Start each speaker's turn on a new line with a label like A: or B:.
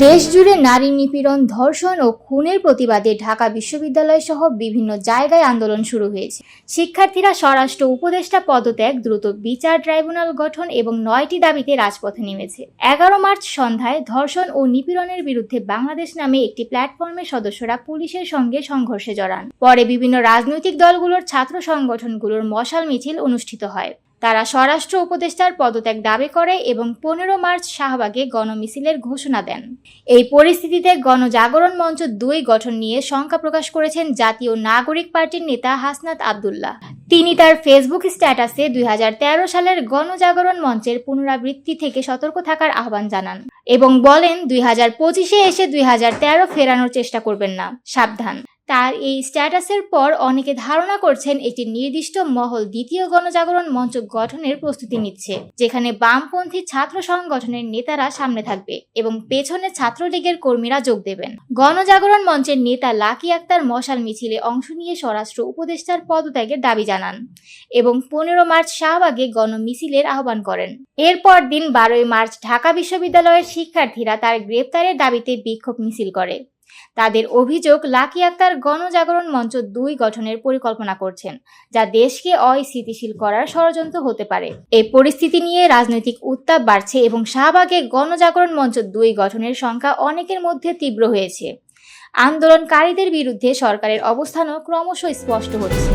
A: দেশজুড়ে নারী নিপীড়ন, ধর্ষণ ও খুনের প্রতিবাদে ঢাকা বিশ্ববিদ্যালয় সহ বিভিন্ন জায়গায় আন্দোলন শুরু হয়েছে। শিক্ষার্থীরা স্বরাষ্ট্র উপদেষ্টা পদত্যাগ, দ্রুত বিচার ট্রাইব্যুনাল গঠন এবং 9টি দাবিতে রাজপথে নেমেছে। 11 মার্চ সন্ধ্যায় ধর্ষণ ও নিপীড়নের বিরুদ্ধে বাংলাদেশ নামে একটি প্ল্যাটফর্মের সদস্যরা পুলিশের সঙ্গে সংঘর্ষে জড়ান। পরে বিভিন্ন রাজনৈতিক দলগুলোর ছাত্র সংগঠনগুলোর মশাল মিছিল অনুষ্ঠিত হয়। তারা স্বরাষ্ট্র উপদেষ্টার পদত্যাগ দাবি করে এবং 15 মার্চ শাহবাগে গণমিছিলের ঘোষণা দেন। এই পরিস্থিতিতে গণজাগরণ মঞ্চ 2 গঠন নিয়ে শঙ্কা প্রকাশ করেছেন জাতীয় নাগরিক পার্টির নেতা হাসনাত আব্দুল্লাহ। তিনি তার ফেসবুক স্ট্যাটাসে 2013 সালের গণজাগরণ মঞ্চের পুনরাবৃত্তি থেকে সতর্ক থাকার আহ্বান জানান এবং বলেন 2025-এ এসে 2013 ফেরানোর চেষ্টা করবেন না, সাবধান। তার এই স্ট্যাটাসের পর অনেকে ধারণা করছেন একটি নির্দিষ্ট মহল দ্বিতীয় গণজাগরণ মঞ্চ গঠনের প্রস্তুতি নিচ্ছে, যেখানে বামপন্থী ছাত্র সংগঠনের নেতারা সামনে থাকবে এবং পেছনে ছাত্রলীগের কর্মীরা যোগ দেবেন। গণজাগরণ মঞ্চের নেতা লাকি আক্তার মশাল মিছিলে অংশ নিয়ে স্বরাষ্ট্র উপদেষ্টার পদত্যাগের দাবি জানান এবং 15 মার্চ শাহবাগে গণমিছিলের আহ্বান করেন। এরপর দিন 12 মার্চ ঢাকা বিশ্ববিদ্যালয়ের শিক্ষার্থীরা তার গ্রেপ্তারের দাবিতে বিক্ষোভ মিছিল করে। তাদের অভিযোগ, লাকি আক্তার গণজাগরণ মঞ্চ 2 গঠনের পরিকল্পনা করছেন, যা দেশকে অস্থিতিশীল করার ষড়যন্ত্র হতে পারে। এই পরিস্থিতি নিয়ে রাজনৈতিক উত্তাপ বাড়ছে এবং শাহবাগে গণজাগরণ মঞ্চ 2 গঠনের সংখ্যা অনেকের মধ্যে তীব্র হয়েছে। আন্দোলনকারীদের বিরুদ্ধে সরকারের অবস্থানও ক্রমশ স্পষ্ট হচ্ছে।